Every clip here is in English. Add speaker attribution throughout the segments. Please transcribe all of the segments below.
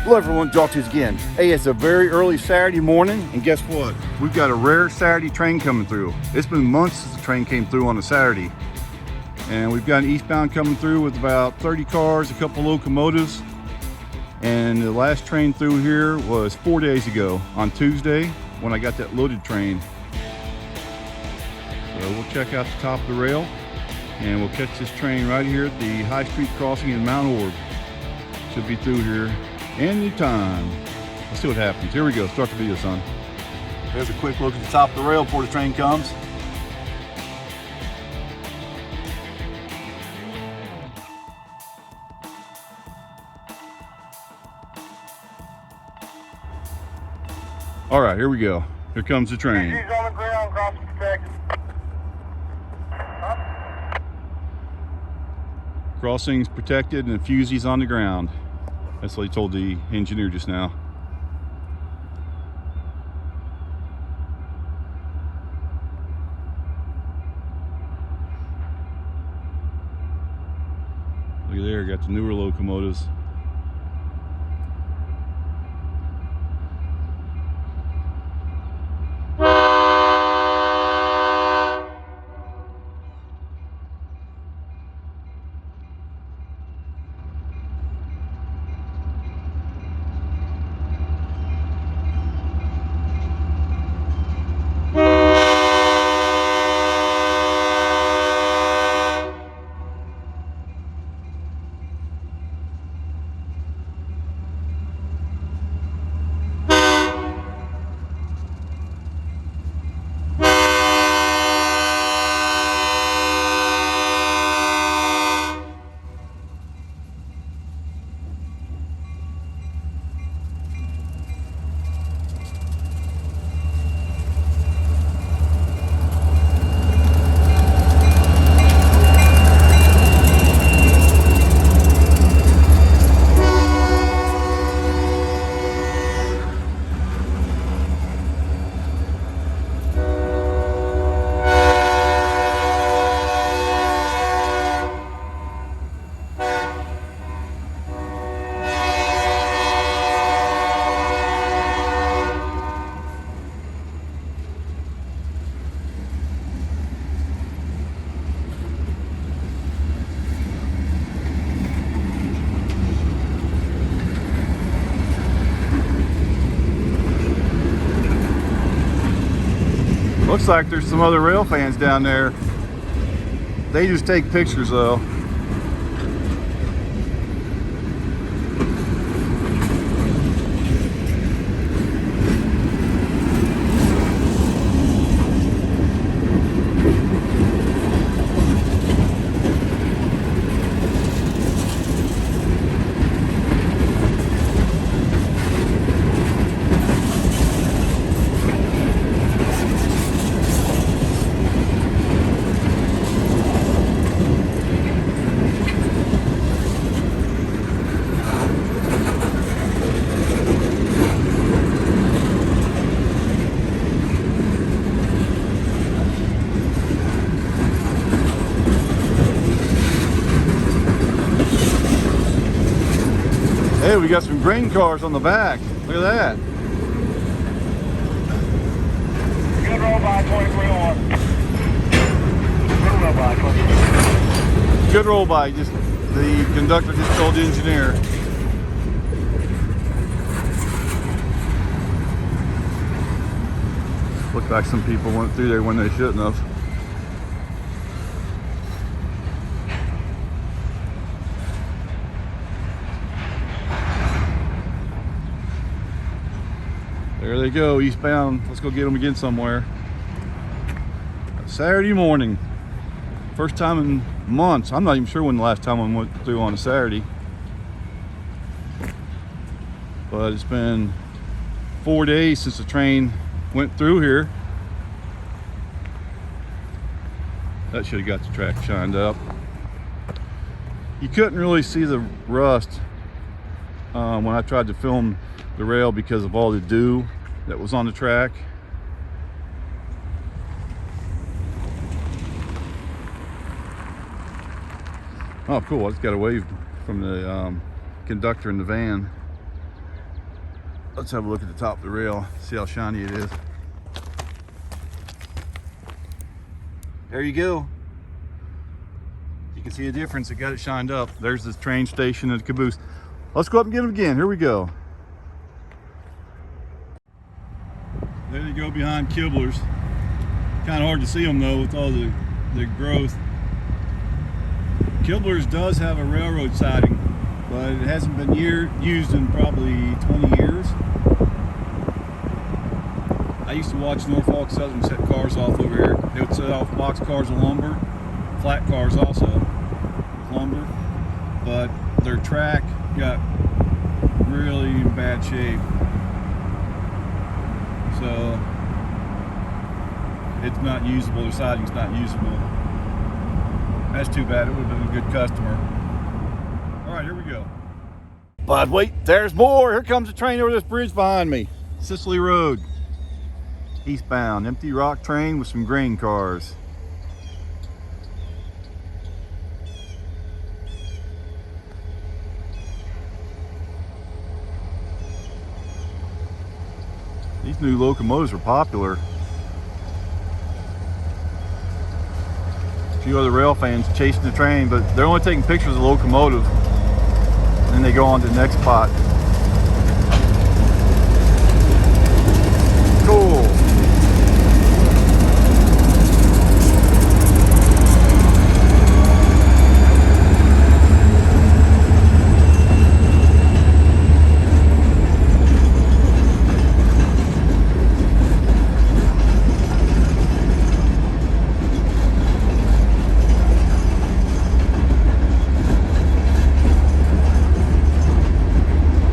Speaker 1: Hello everyone, Locomotives again. Hey, it's a very early Saturday morning, and guess what? We've got a rare Saturday train coming through. It's been months since the train came through on a Saturday. And we've got an eastbound coming through with about 30 cars, a couple locomotives. And the last train through here was 4 days ago on Tuesday when I got that loaded train. So we'll check out the top of the rail and we'll catch this train right here at the High Street crossing in Mount Orab. Should be through here anytime. Let's see what happens. Here we go. Start the video, son. There's a quick look at the top of the rail before the train comes. All right, here we go. Here comes the train.
Speaker 2: She's on the ground, crossing protected. Huh?
Speaker 1: Crossings protected and fusees on the ground. That's what he told the engineer just now. Look at there, got the newer locomotives. Looks like there's some other rail fans down there. They just take pictures though. Hey, we got some grain cars on the back. Look at that.
Speaker 2: Good roll by 2301. Good roll by 2301.
Speaker 1: Good roll by. Just the conductor just told the engineer. Looked like some people went through there when they shouldn't have. There they go, eastbound. Let's go get them again somewhere. Saturday morning. First time in months. I'm not even sure when the last time I went through on a Saturday. But it's been 4 days since the train went through here. That should have got the track shined up. You couldn't really see the rust when I tried to film the rail because of all the dew that was on the track. Oh, cool. I just got a wave from the conductor in the van. Let's have a look at the top of the rail, see how shiny it is. There you go. You can see a difference. It got it shined up. There's the train station and the caboose. Let's go up and get them again. Here we go. There they go behind Kibblers. Kind of hard to see them though with all the growth. Kibblers does have a railroad siding, but it hasn't been used in probably 20 years. I used to watch Norfolk Southern set cars off over here. They would set off box cars of lumber, flat cars also with lumber, but their track got really in bad shape. So it's not usable, the siding's not usable. That's too bad, it would have been a good customer. All right, here we go. But wait, there's more. Here comes the train over this bridge behind me. Sicily Road, eastbound, empty rock train with some grain cars. These new locomotives are popular. A few other rail fans chasing the train, but they're only taking pictures of the locomotive, and then they go on to the next spot. Cool.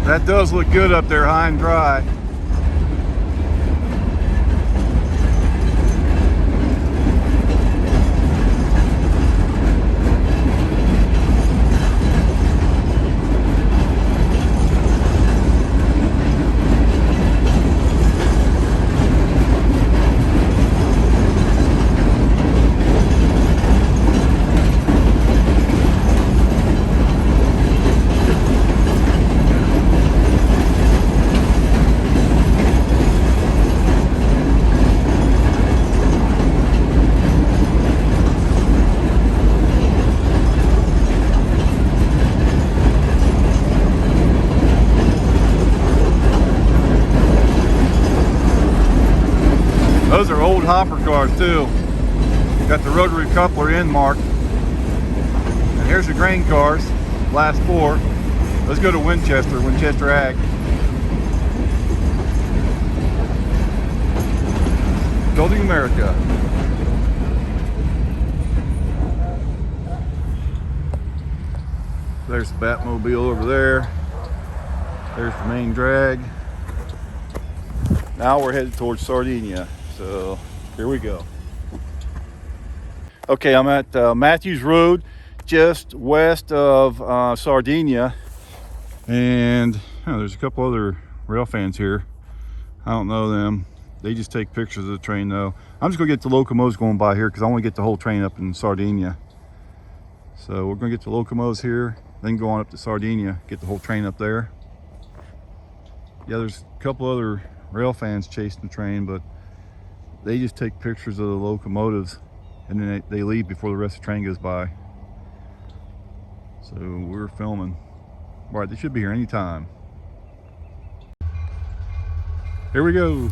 Speaker 1: That does look good up there high and dry. Those are old hopper cars too. Got the rotary coupler in marked. And here's the grain cars, last four. Let's go to Winchester Ag. Building America. There's the Batmobile over there. There's the main drag. Now we're headed towards Sardinia. So here we go. Okay, I'm at Matthews Road, just west of Sardinia. And there's a couple other rail fans here. I don't know them. They just take pictures of the train though. I'm just gonna get the locomotives going by here because I want to get the whole train up in Sardinia. So we're gonna get the locomotives here, then go on up to Sardinia, get the whole train up there. Yeah, there's a couple other rail fans chasing the train, but they just take pictures of the locomotives and then they leave before the rest of the train goes by. So we're filming. All right, they should be here anytime. Here we go.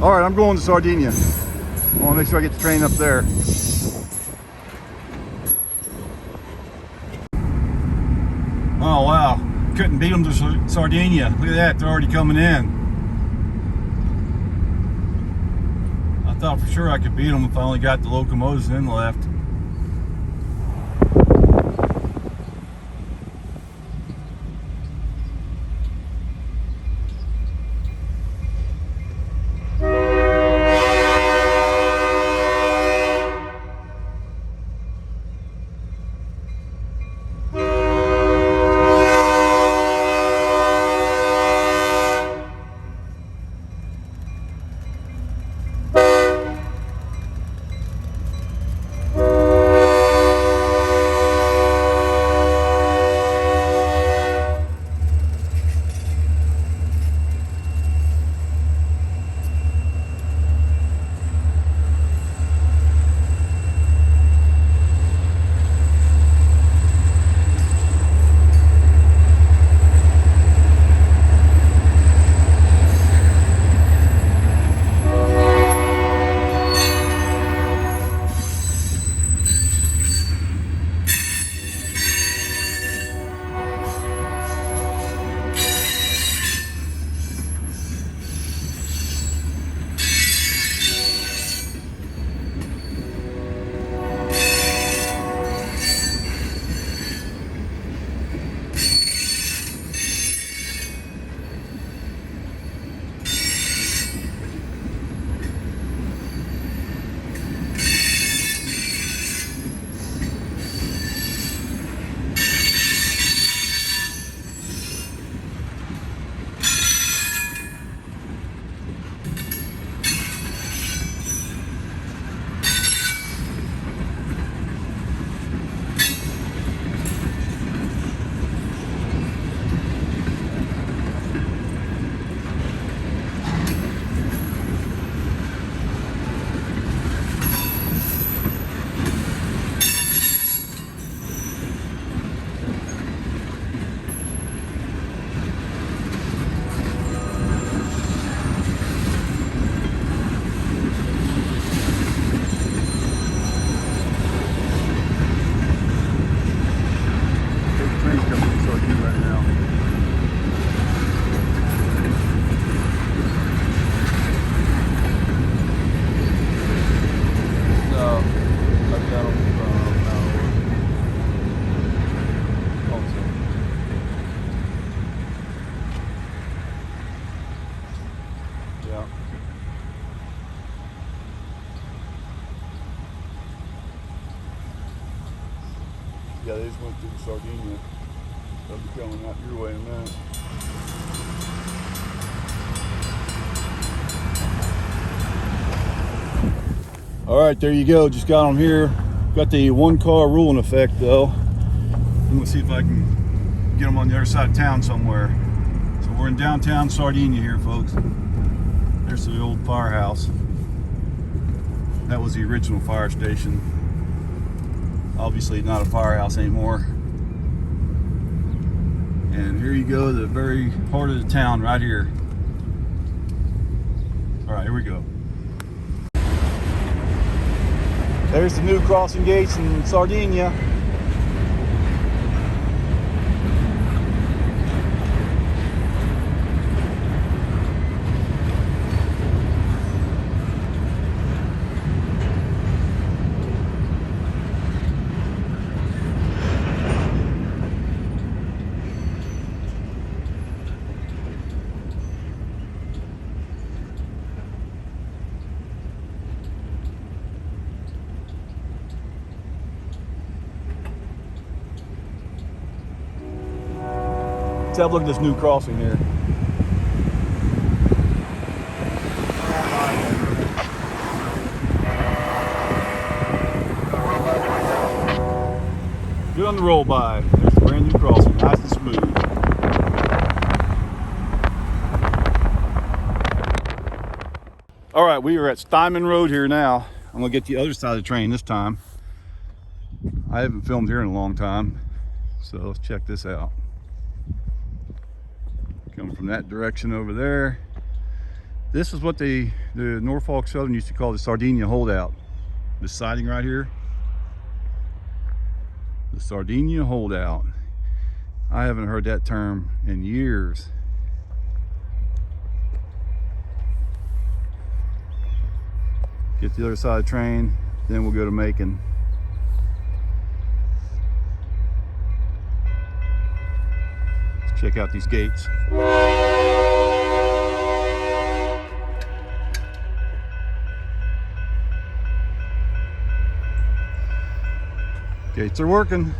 Speaker 1: All right, I'm going to Sardinia. I want to make sure I get the train up there. Oh wow, couldn't beat them to Sardinia. Look at that, they're already coming in. I thought for sure I could beat them if I only got the locomotives in left. Yeah, they just went through Sardinia. They'll be coming out your way in a minute. All right, there you go. Just got them here. Got the one car rule in effect though. I'm gonna see if I can get them on the other side of town somewhere. So we're in downtown Sardinia here, folks. There's the old firehouse. That was the original fire station. Obviously not a firehouse anymore. And here you go, the very heart of the town right here. All right, here we go. There's the new crossing gates in Sardinia. Let's have a look at this new crossing here. Good on the roll by. There's the brand new crossing, nice and smooth. All right, we are at Seaman Road here now. I'm gonna get the other side of the train this time. I haven't filmed here in a long time, so let's check this out. Coming from that direction over there. This is what the Norfolk Southern used to call the Sardinia holdout. This siding right here. The Sardinia holdout. I haven't heard that term in years. Get the other side of the train, then we'll go to Macon. Let's check out these gates. Gates are working.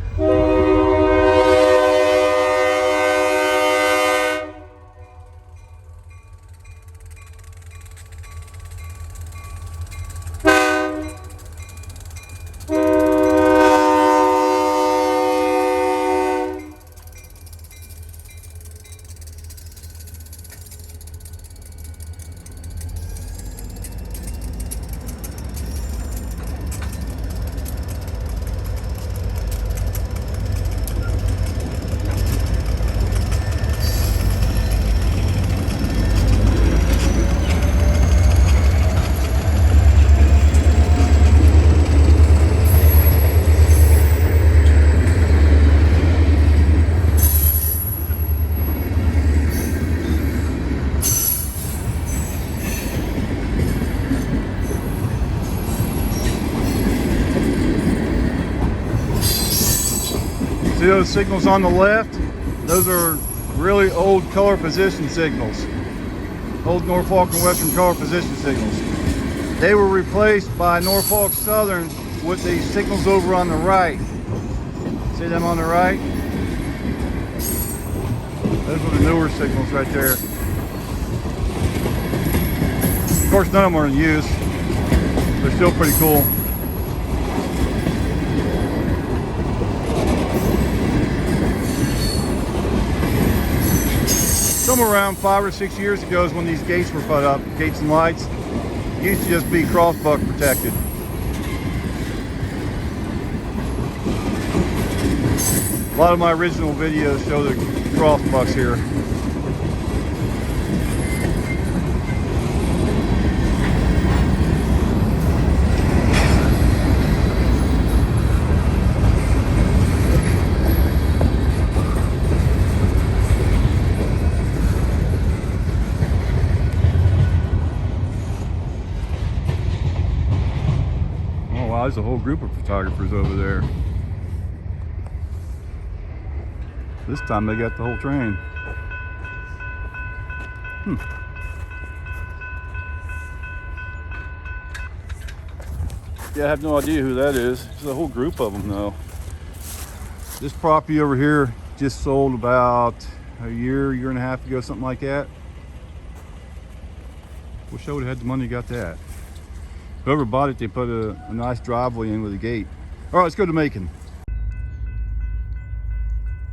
Speaker 1: See those signals on the left? Those are really old color position signals. Old Norfolk and Western color position signals. They were replaced by Norfolk Southern with these signals over on the right. See them on the right? Those are the newer signals right there. Of course, none of them are in use. They're still pretty cool. Somewhere around 5 or 6 years ago is when these gates were put up, gates and lights. It used to just be crossbuck protected. A lot of my original videos show the crossbucks here. Wow, there's a whole group of photographers over there. This time they got the whole train. Yeah, I have no idea who that is. There's a whole group of them though. This property over here just sold about a year and a half ago, something like that. Wish I would have had the money to got that. Whoever bought it, they put a nice driveway in with a gate. All right, let's go to Macon.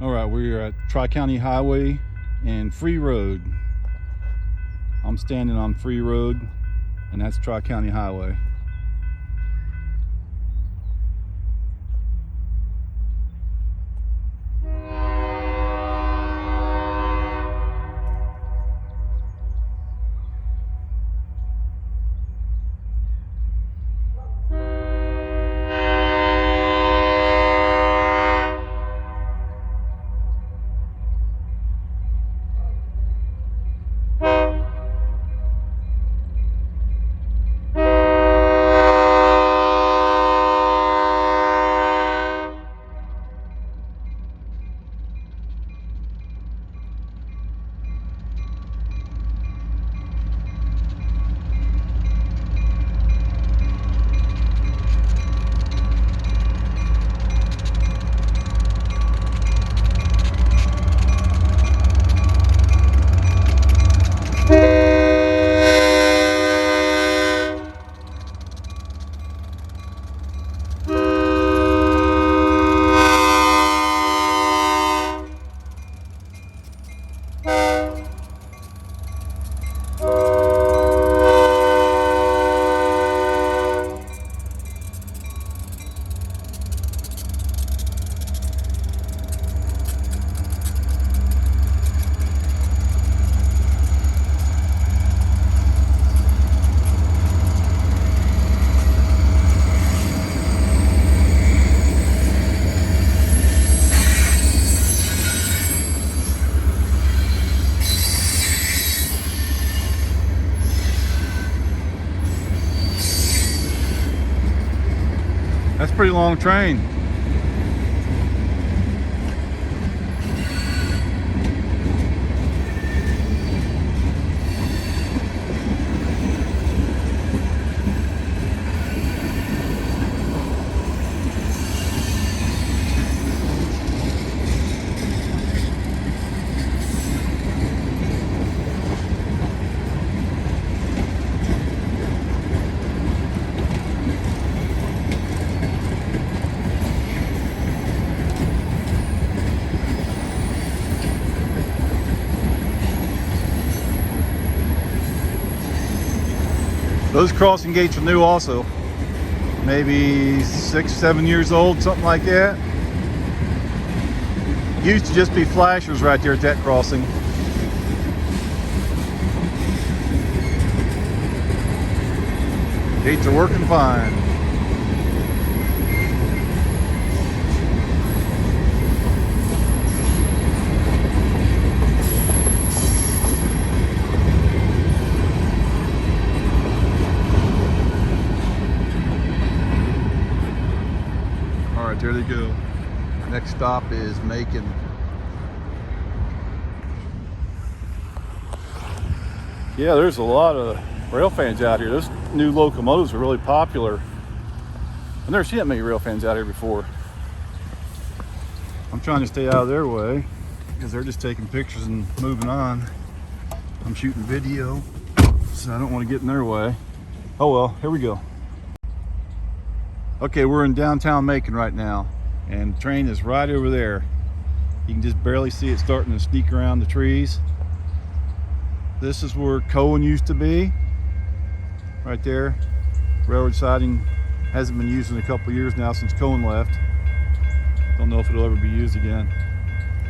Speaker 1: All right, we're at Tri-County Highway and Free Road. I'm standing on Free Road, and that's Tri-County Highway. pretty long train. Those crossing gates are new also. Maybe 6, 7 years old, something like that. Used to just be flashers right there at that crossing. Gates are working fine. There they go. Next stop is Macon. Yeah, there's a lot of rail fans out here. Those new locomotives are really popular. I've never seen that many rail fans out here before. I'm trying to stay out of their way because they're just taking pictures and moving on. I'm shooting video, so I don't want to get in their way. Oh well, here we go. Okay, we're in downtown Macon right now, and the train is right over there. You can just barely see it starting to sneak around the trees. This is where Cohen used to be, right there. Railroad siding hasn't been used in a couple of years now since Cohen left. Don't know if it'll ever be used again.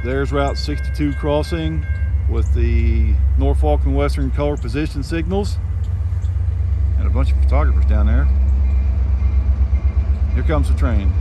Speaker 1: There's Route 62 crossing with the Norfolk and Western color position signals, and a bunch of photographers down there. Here comes the train.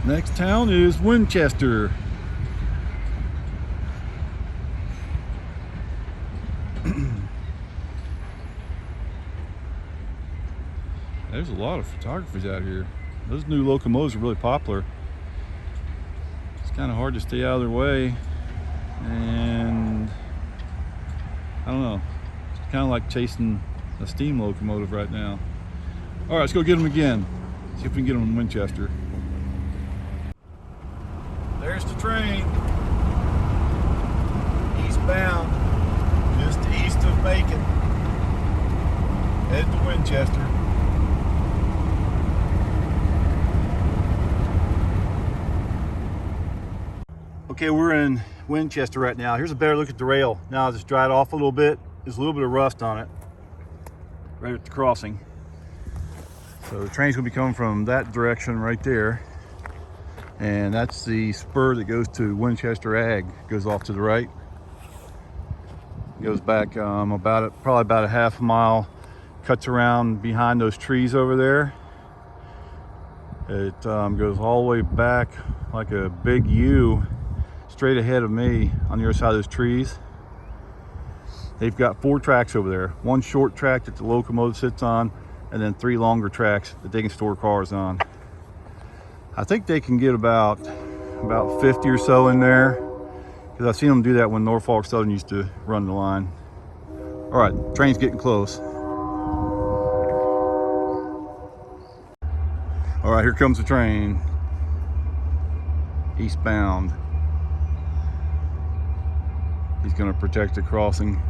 Speaker 1: Next town is Winchester. There's a lot of photographers out here. Those new locomotives are really popular. It's kind of hard to stay out of their way, and I don't know, Kind of like chasing a steam locomotive right now. All right, let's go get them again. See if we can get them in Winchester. There's the train. Eastbound, just east of Macon. Headed to Winchester. Okay, we're in Winchester right now. Here's a better look at the rail. Now I just dried off a little bit. There's a little bit of rust on it right at the crossing. So the train's gonna be coming from that direction right there. And that's the spur that goes to Winchester Ag. Goes off to the right. Goes back probably about a half a mile. Cuts around behind those trees over there. It goes all the way back like a big U straight ahead of me on the other side of those trees. They've got 4 tracks over there. 1 short track that the locomotive sits on, and then 3 longer tracks that they can store cars on. I think they can get about 50 or so in there, because I've seen them do that when Norfolk Southern used to run the line. All right, train's getting close. All right, here comes the train. Eastbound. He's going to protect the crossing.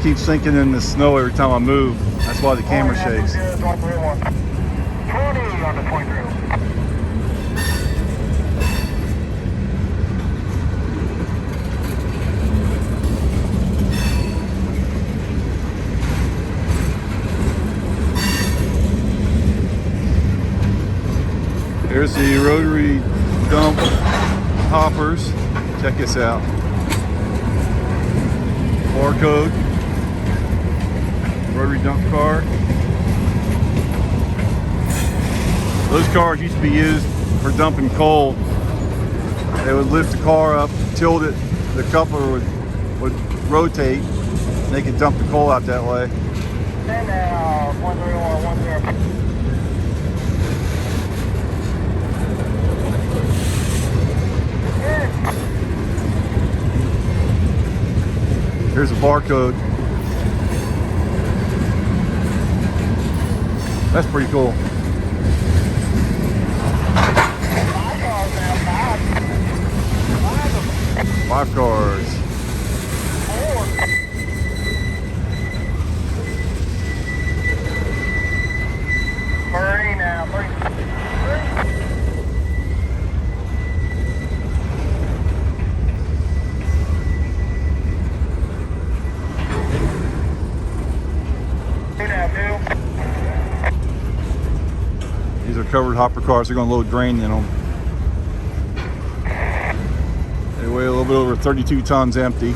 Speaker 1: Keeps sinking in the snow every time I move. That's why the camera shakes.
Speaker 2: 20 on the 23.
Speaker 1: Here's the rotary dump hoppers. Check this out. Barcode. Rotary dump car. Those cars used to be used for dumping coal. They would lift the car up, tilt it, the coupler would rotate, and they could dump the coal out that way.
Speaker 2: And now, 13110.
Speaker 1: Here's a barcode. That's pretty cool. 5 cars.
Speaker 2: 4. Hurry now, 3.
Speaker 1: covered hopper cars. They're going to load grain in them. They weigh a little bit over 32 tons empty.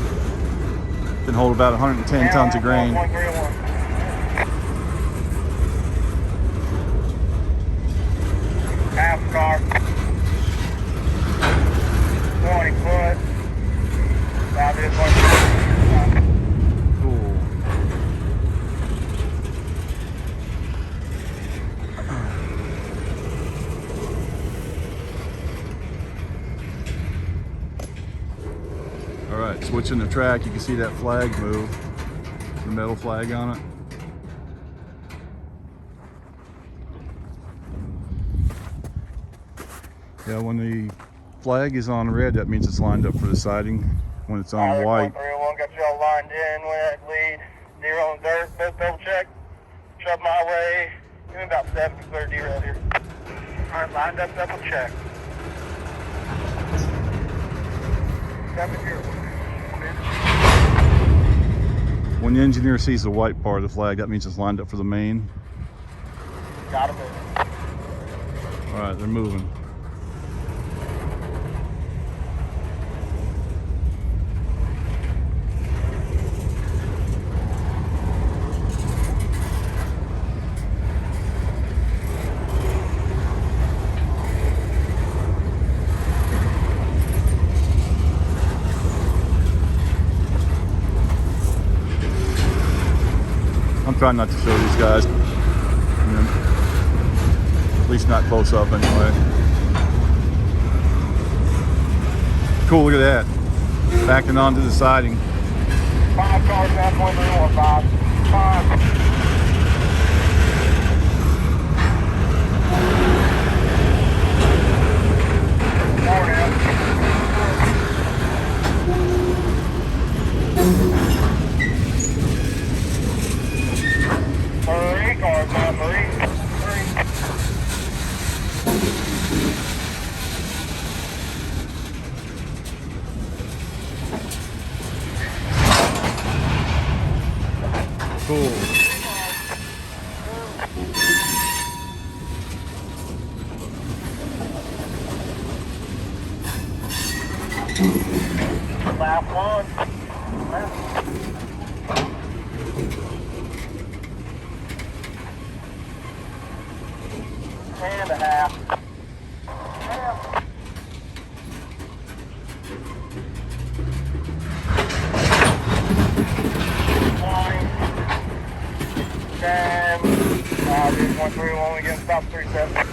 Speaker 1: Can hold about 110 tons of grain.
Speaker 2: Half car. 20 foot. About this one.
Speaker 1: Cool. All right, switching the track, you can see that flag move, the metal flag on it. Yeah, when the flag is on red, that means it's lined up for the siding. When it's on white,
Speaker 2: 301 got y'all lined in with that lead. Deer on dirt, best double check. Shove my way. Give me about 70 clear deer out here. Alright, lined up, double check. 7 deer.
Speaker 1: when the engineer sees the white part of the flag, that means it's lined up for the main.
Speaker 2: Gotta move.
Speaker 1: All right, they're moving. I'm trying not to show these guys, at least not close up anyway. Cool, look at that. Backing onto the siding.
Speaker 2: 5 cars, 9.315. 5.
Speaker 1: Cool.
Speaker 2: Last one. And a half. This 131 again, stop 37. You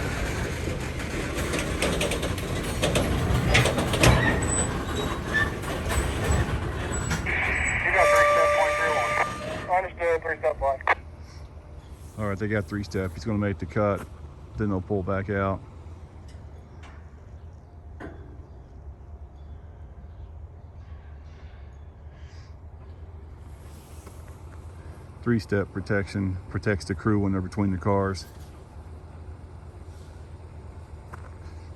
Speaker 2: got 3-step, 131. Understood, 3-step line.
Speaker 1: All right, they got 3-step. He's going to make the cut. Then they'll pull back out. Three-step protection protects the crew when they're between the cars.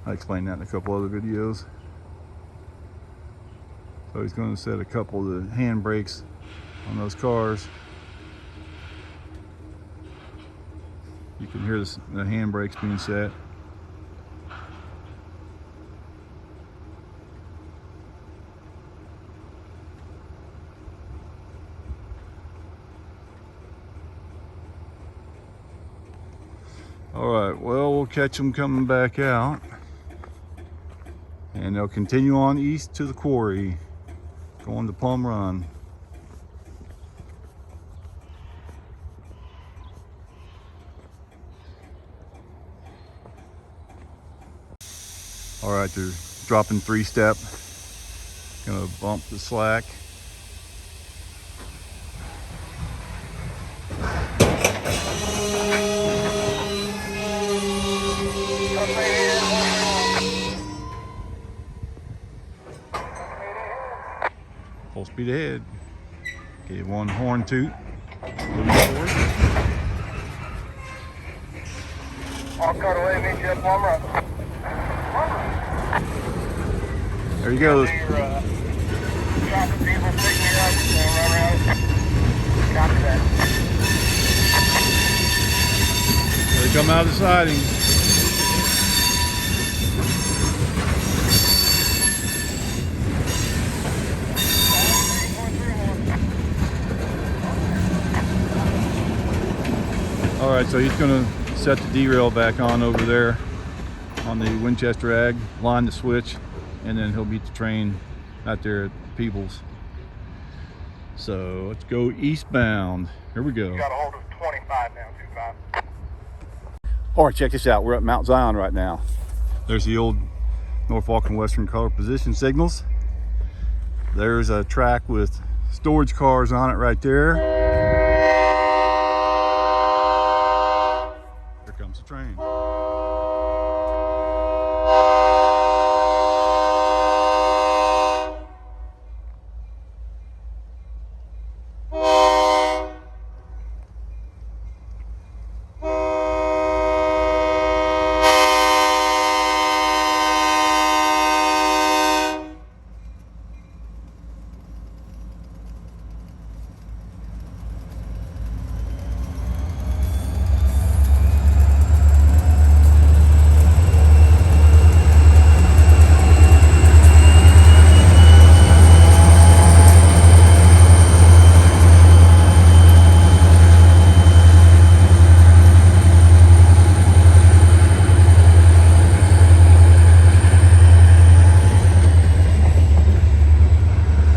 Speaker 1: I explained that in a couple other videos. So he's going to set a couple of the hand brakes on those cars. You can hear the hand brakes being set. All right, well, we'll catch them coming back out. And they'll continue on east to the quarry, going to Plum Run. All right, they're dropping 3-step. Gonna bump the slack. Full speed ahead. Okay, one horn toot. Moving forward.
Speaker 2: I'll cut away, meet you at Plum Run.
Speaker 1: There he goes.
Speaker 2: Shopping people pick me up and run around. Copy that.
Speaker 1: They come out of the siding. right, so he's going to set the derail back on over there on the Winchester Ag, line the switch, and then he'll beat the train out there at Peebles. So let's go eastbound. Here we go.
Speaker 2: You got a hold of 25 now, 25.
Speaker 1: All right, check this out. We're at Mount Zion right now. There's the old Norfolk and Western color position signals. There's a track with storage cars on it right there. Here comes the train.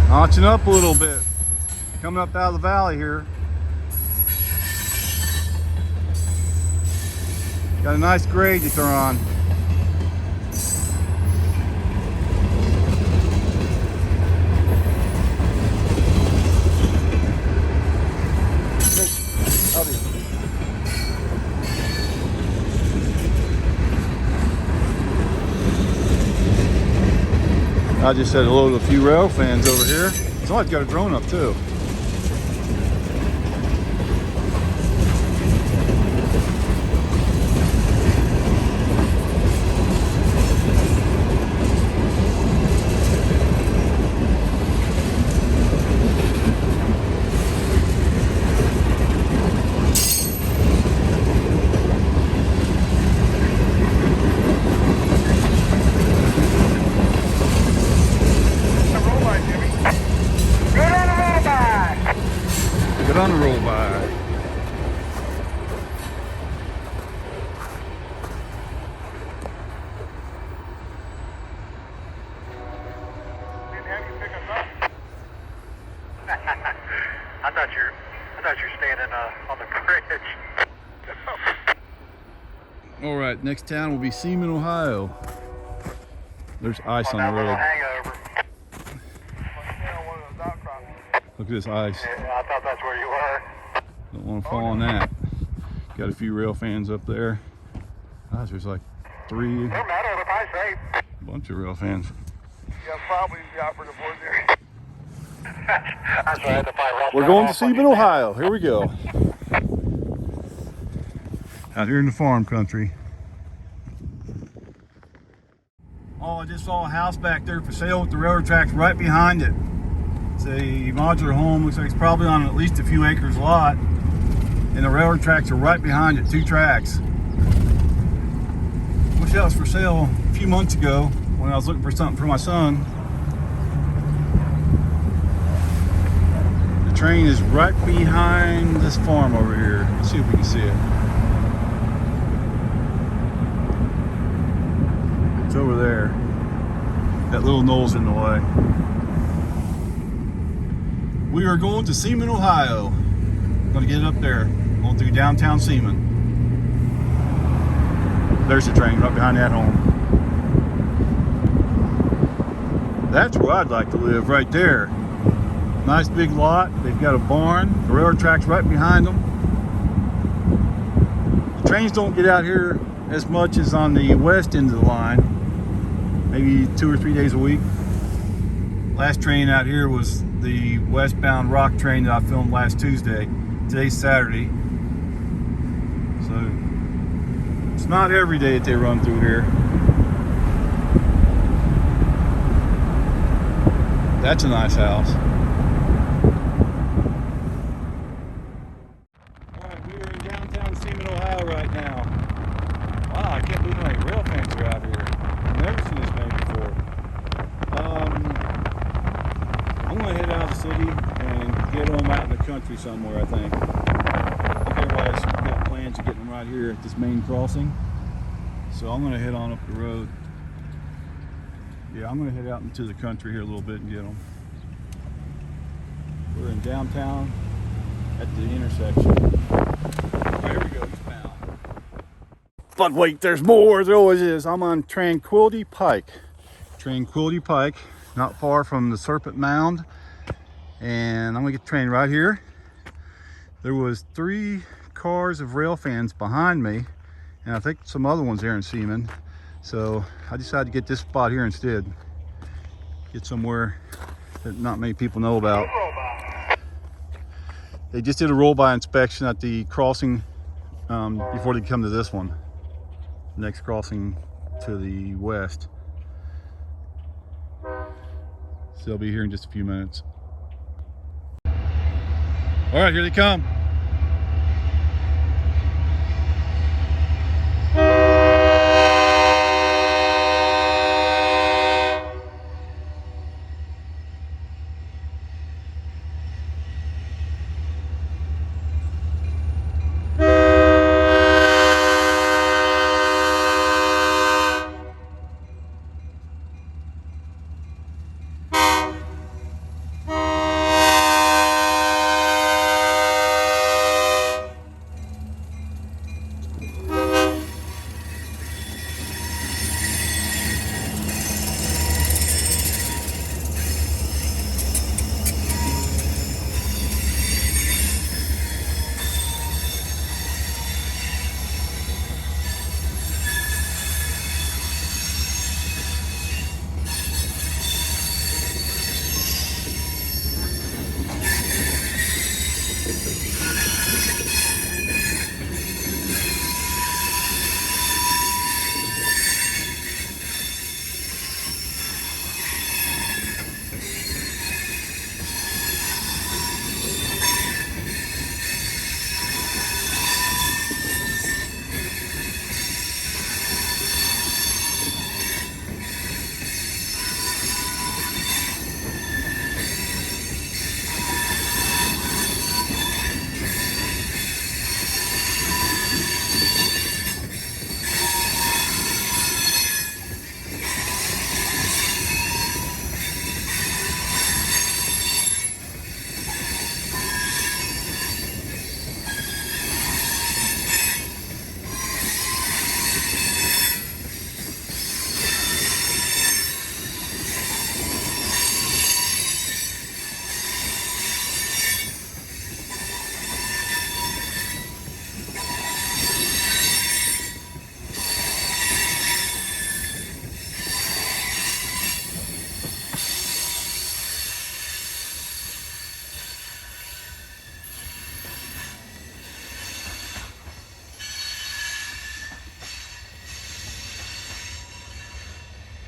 Speaker 1: Notching up a little bit, coming up out of the valley here. Got a nice grade to turn on. I just said hello to a few rail fans over here. Somebody's got a drone up too. On the roll by.
Speaker 2: I thought you're standing on the bridge.
Speaker 1: All right, next town will be Seaman, Ohio. There's ice on the road. Look at this ice.
Speaker 2: Yeah, I thought that's where you were.
Speaker 1: Don't want to fall on that. Got a few rail fans up there. Gosh, there's like three.
Speaker 2: No matter, the pie's safe.
Speaker 1: Bunch of rail fans.
Speaker 2: Yeah, probably the operative was there. That's right, the pie.
Speaker 1: We're going to Seaman, Ohio. Here we go. Out here in the farm country. Oh, I just saw a house back there for sale with the railroad tracks right behind it. It's a modular home. Looks like it's probably on at least a few acres lot. And the railroad tracks are right behind it, 2 tracks. Wish that was for sale a few months ago when I was looking for something for my son. The train is right behind this farm over here. Let's see if we can see it. It's over there. That little knoll's in the way. We are going to Seaman, Ohio. Going to get it up there, going through downtown Seaman. There's the train right behind that home. That's where I'd like to live, right there. Nice big lot. They've got a barn. The railroad tracks right behind them. The trains don't get out here as much as on the west end of the line. Maybe 2 or 3 days a week. Last train out here was the westbound rock train that I filmed last Tuesday. Today's Saturday. So it's not every day that they run through here. That's a nice house. Alright, we are in downtown Seaman, Ohio right now. Wow, I can't believe how many rail fans are out here. I've never seen this many before. I'm going to head out of the city and get home out in the country somewhere, I think. I think everybody's got plans chance of getting them right here at this main crossing. So I'm going to head on up the road. Yeah, I'm going to head out into the country here a little bit and get them. We're in downtown at the intersection. All right, here we go, eastbound. But wait, there's more. There always is. I'm on Tranquility Pike. Tranquility Pike, not far from the Serpent Mound. And I'm going to get the train right here. There was 3 cars of rail fans behind me, and I think some other ones here in Seaman. So I decided to get this spot here instead. Get somewhere that not many people know about. They just did a roll-by inspection at the crossing before they come to this one. Next crossing to the west. So they'll be here in just a few minutes. All right, here they come.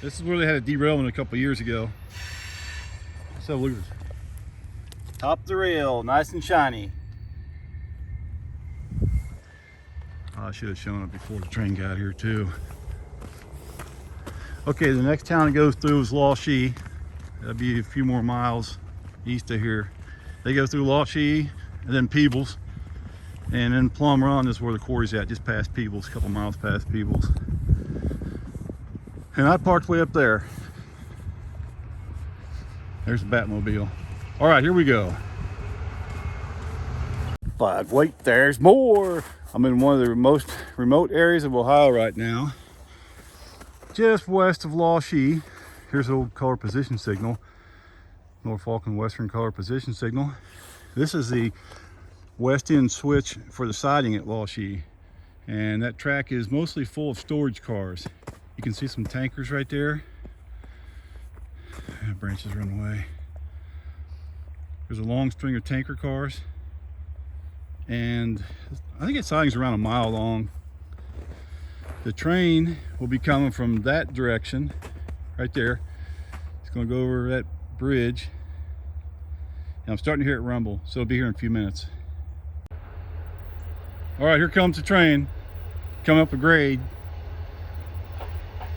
Speaker 1: This is where they had a derailment a couple years ago. So look at this. Top of the rail, nice and shiny. I should have shown it before the train got here too. Okay, the next town it goes through is Lashi. That'll be a few more miles east of here. They go through Lashi and then Peebles. And then Plum Run is where the quarry's at, just past Peebles, a couple miles past Peebles. And I parked way up there. There's the Batmobile. All right, here we go. But wait, there's more. I'm in one of the most remote areas of Ohio right now. Just west of Lashi. Here's the old color position signal. Norfolk and Western color position signal. This is the west end switch for the siding at Lashi. And that track is mostly full of storage cars. You can see some tankers right there. Branches run away. There's a long string of tanker cars. And I think its siding's around a mile long. The train will be coming from that direction, right there. It's gonna go over that bridge. And I'm starting to hear it rumble, so it'll be here in a few minutes. All right, here comes the train, coming up a grade.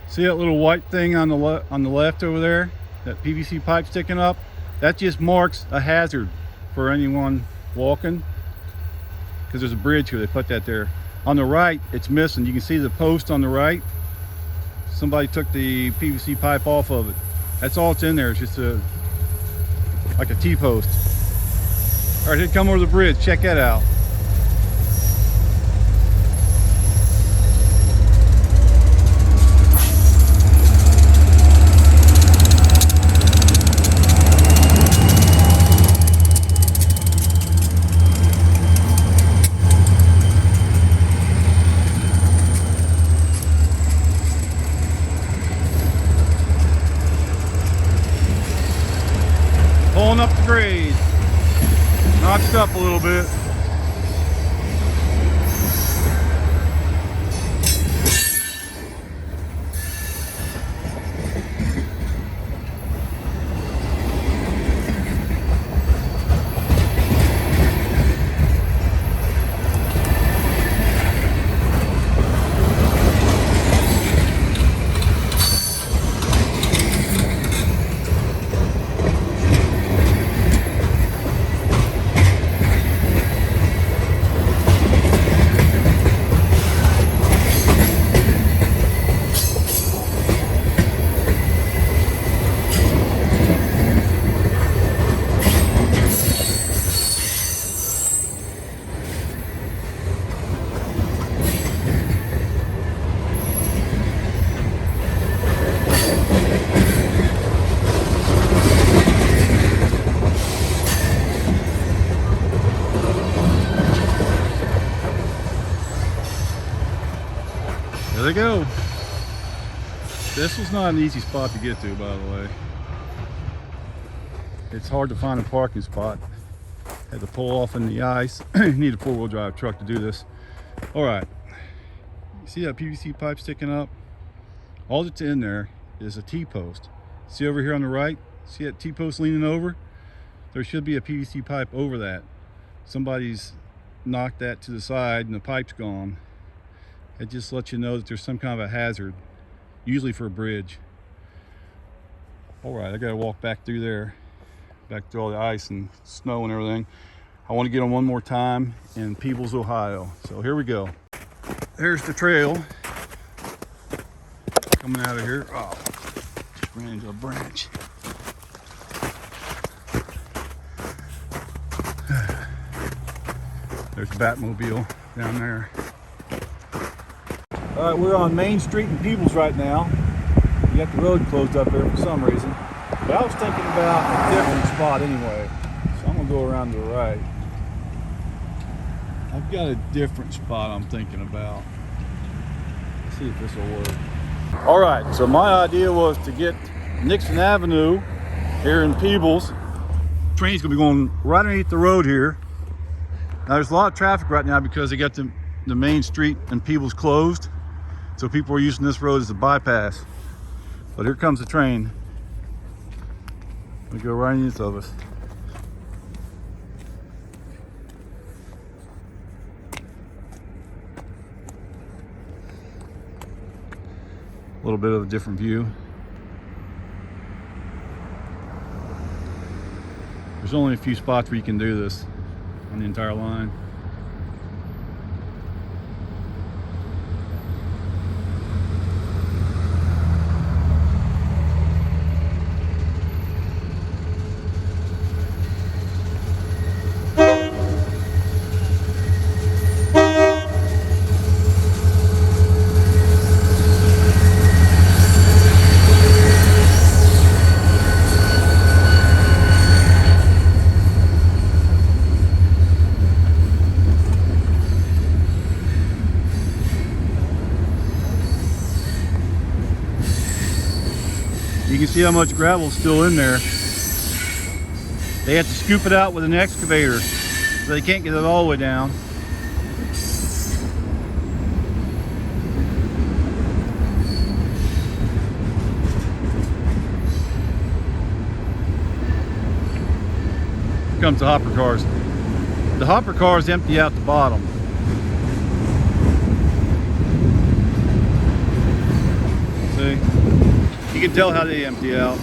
Speaker 1: See that little white thing on the left over there? That PVC pipe sticking up? That just marks a hazard for anyone walking, because there's a bridge here. They put that there. On the right, it's missing. You can see the post on the right. Somebody took the PVC pipe off of it. That's all it's in there. It's just like a T-post. All right, here, come over the bridge. Check that out. Pulling up the grade. Notched up a little bit. There they go. This was not an easy spot to get to, by the way. It's hard to find a parking spot. Had to pull off in the ice. You need a four-wheel drive truck to do this. All right. You see that PVC pipe sticking up? All that's in there is a T-post. See over here on the right? See that T-post leaning over? There should be a PVC pipe over that. Somebody's knocked that to the side and the pipe's gone. It just lets you know that there's some kind of a hazard, usually for a bridge. All right, I gotta walk back through there, back through all the ice and snow and everything. I want to get on one more time in Peebles, Ohio. So here we go. There's the trail coming out of here. Oh, just ran into a branch. There's the Batmobile down there. All right, we're on Main Street in Peebles right now. You got the road closed up there for some reason. But I was thinking about a different spot anyway. So I'm gonna go around to the right. I've got a different spot I'm thinking about. Let's see if this will work. All right, so my idea was to get Nixon Avenue here in Peebles. Train's gonna be going right underneath the road here. Now there's a lot of traffic right now because they got the main street in Peebles closed. So people are using this road as a bypass. But here comes the train. We go right underneath of us. A little bit of a different view. There's only a few spots where you can do this on the entire line. You can see how much gravel is still in there. They have to scoop it out with an excavator, so they can't get it all the way down. Here comes the hopper cars. The hopper cars empty out the bottom. See? You can tell how they empty out.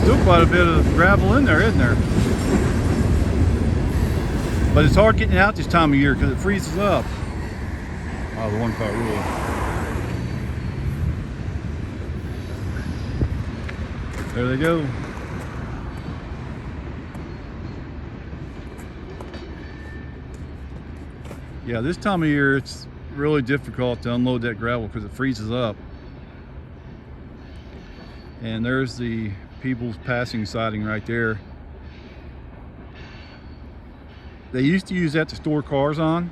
Speaker 1: Still quite a bit of gravel in there, isn't there? But it's hard getting out this time of year because it freezes up. Oh, the one-car rule. There they go. Yeah, this time of year it's really difficult to unload that gravel because it freezes up. And there's the Peebles passing siding right there. They used to use that to store cars on,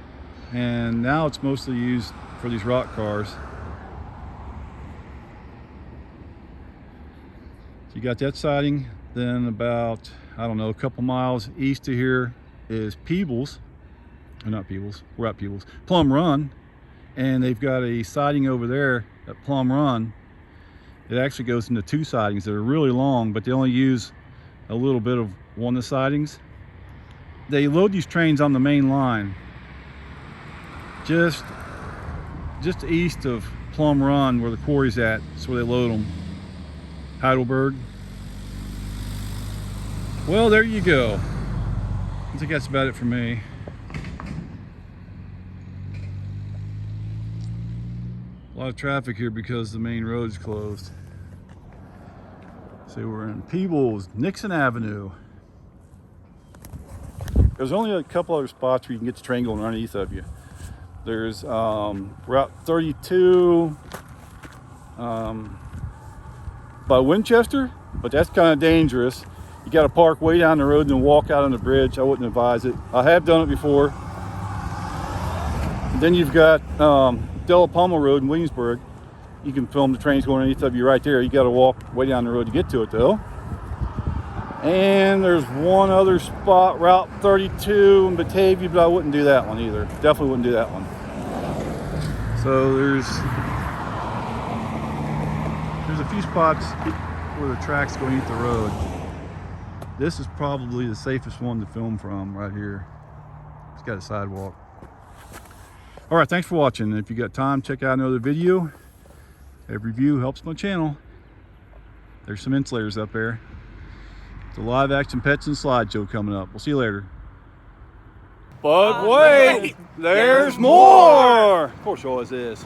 Speaker 1: and now it's mostly used for these rock cars. So you got that siding. Then about, I don't know, a couple miles east of here is Peebles. Or not Peebles, we're at Peebles. Plum Run. And they've got a siding over there at Plum Run. It actually goes into two sidings that are really long, but they only use a little bit of one of the sidings. They load these trains on the main line just east of Plum Run, where the quarry's at. That's where they load them. Heidelberg. Well, there you go. I think that's about it for me. A lot of traffic here because the main road's closed. So we're in Peebles, Nixon Avenue. There's only a couple other spots where you can get the train going underneath of you. There's Route 32 by Winchester, but that's kind of dangerous. You got to park way down the road and then walk out on the bridge. I wouldn't advise it. I have done it before. And then you've got Della Palma Road in Williamsburg. You can film the trains going underneath of you right there. You got to walk way down the road to get to it though. And there's one other spot, Route 32 in Batavia, but I wouldn't do that one either. Definitely wouldn't do that one. So there's a few spots where the tracks go underneath the road. This is probably the safest one to film from right here. It's got a sidewalk. All right, thanks for watching. If you got time, check out another video. Every view helps my channel. There's some insulators up there. It's a live action pets and slideshow coming up. We'll see you later. But wait, there's more! Of course there always is.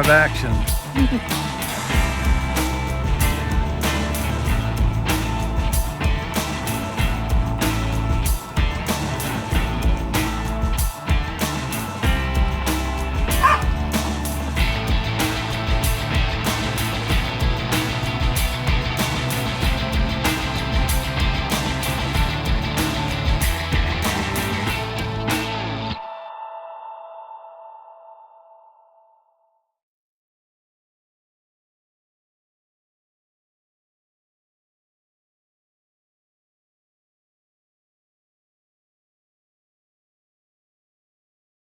Speaker 3: live action.